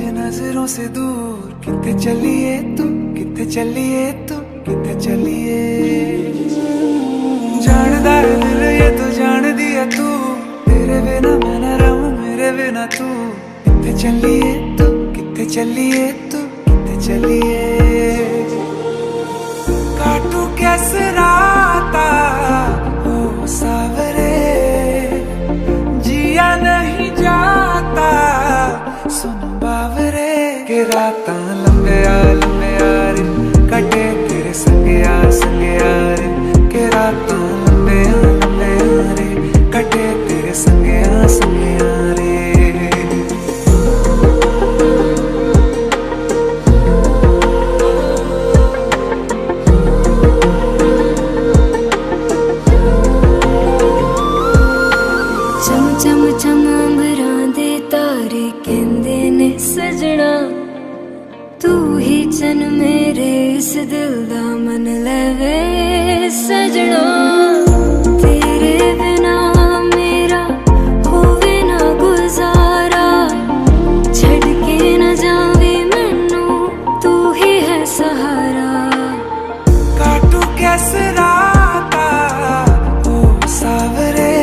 नजरों से दूर किथे चलिए तू, किथे चलिए तू, किथे चलिए। जानदा है दिल ये तो जान दिया तू, तेरे बिना मैं न रहूं मेरे बिना तू। किथे चलिए तू, किथे चलिए तू, किथे चलिए। काटू कैसे राता ओ सावरे, जिया नहीं जाता सुन बावरे। के राता लंबे रे कटे तेरे संगया संगया रे। के राता लंबे रे कटे तेरे संगया संगया रे। चम चम चम अंबरां दे तारे कहंदे ने सजना, तू ही चन मेरे इस दिल दा मन लवे सजना। तेरे बिना मेरा होवे ना गुजारा, छड़ के न जावे मैनू तू ही है सहारा। काटू कैसे राता ओ सावरे,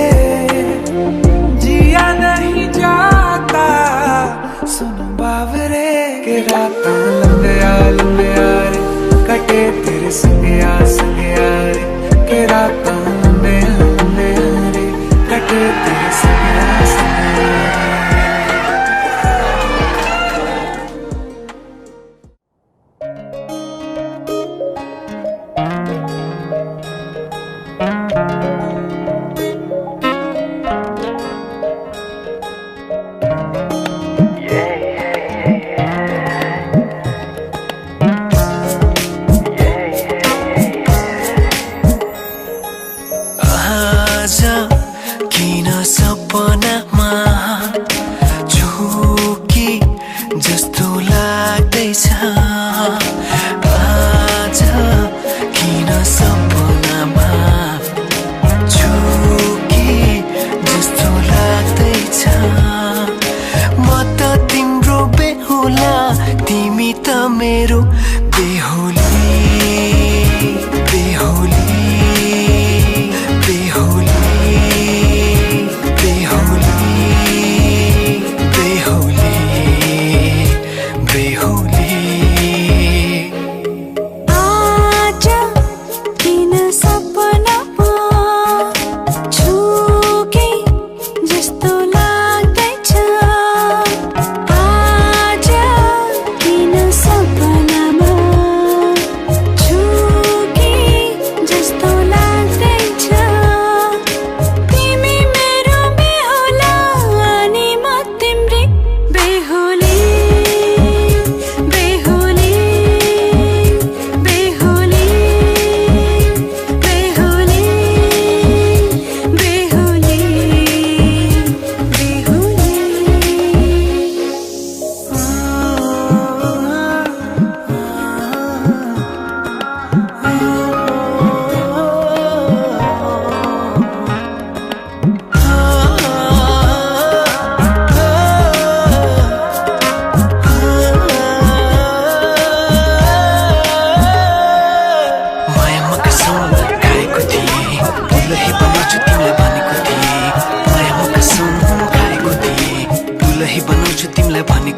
जिया नहीं जाता सुन बावरे। के राता लंबे रे कटे तेरे संगया संगया रे। के राता लंबे रे कटे तेरे संगया संगया रे। आजा किन सपनामा झुकी जस्तो लाग्दैछ। आजा किन सपनामा झुकी जस्तो लाग्दैछ। म त तिम्रो बेहुला, तिमी त मेरो बेहुली बेहुली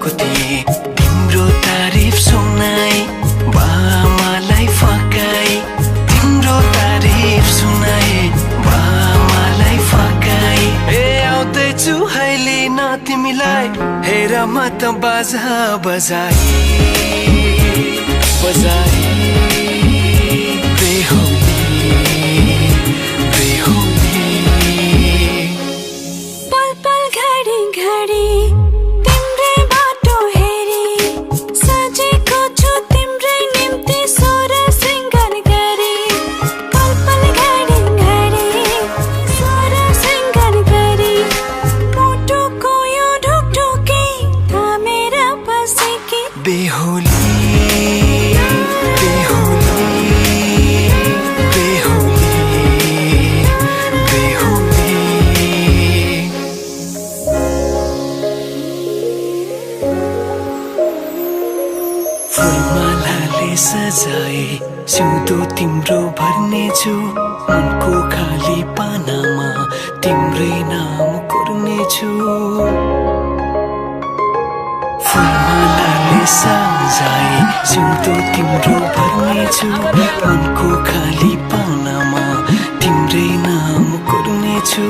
तिम्रो तारिफ सुनाई बामालाई फकाई। तिम्रो तारिफ सुनाई बामालाई फकाई। ए आउँदैछु अहिले न तिमीलाई हेर म त बाजा बजाई बजाई। पल पल घडी घडी तिम्रै बाटो हेरी सजेको छु तिम्रै निम्ति सोर सिंगार गरी। पल पल घडी घडी सोर सिंगार गरी, मुटुको यो ढुकढुकी थामेर बसेकी बेहुली बेहुली। सजाए सिउँदो तिम्रो भर्नेछु मनको खाली पानामा तिम्रै नाम कोर्नेछु फुलमालाले सजाए सिउँदो तिम्रो भर्नेछु मनको खाली पानामा तिम्रै नाम कोर्नेछु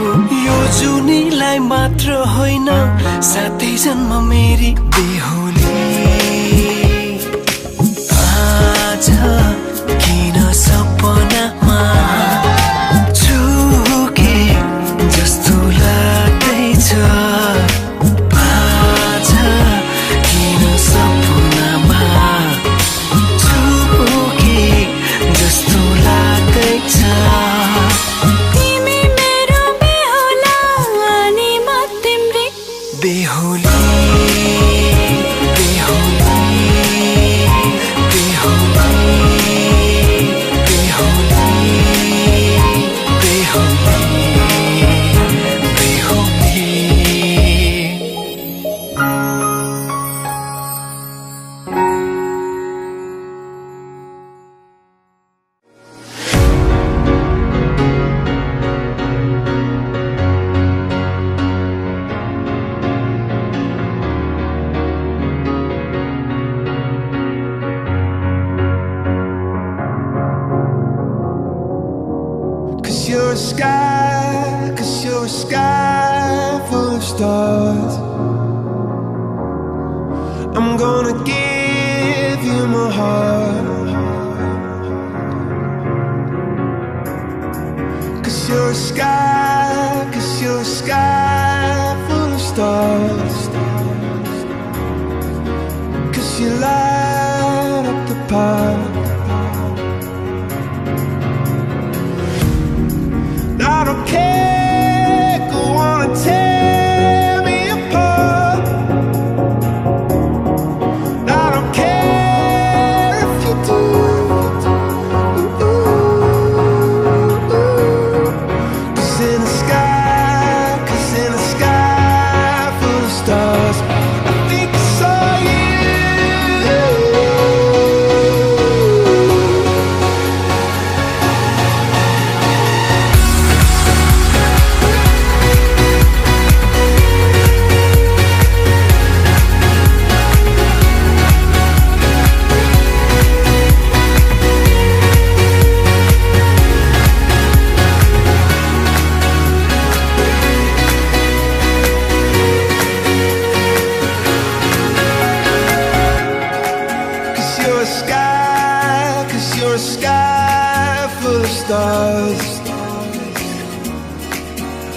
यो जुनीलाई मात्र होइन साथै जन्म मेरी बेहुली आज किन सपनामा छुके जस्तो लाग्दैछ आज किन सपनामा छुके जस्तो लाग्दैछ तिमी मेरो बेहुला अनि म तिम्रै बेहुली Cause you're a sky full of stars. I'm gonna give you my heart. Cause you're a sky full of stars. Cause you light up the park. I don't care, go on and tear me apart. I don't care if you do. Cause in the sky full of stars, I think I saw you. Cause you're a sky full of stars.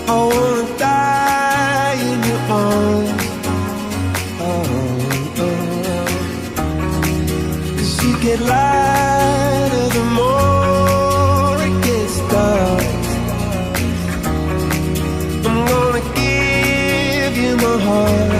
I wanna die in your arms. Cause you get lighter the more it gets dark. I'm gonna give you my heart.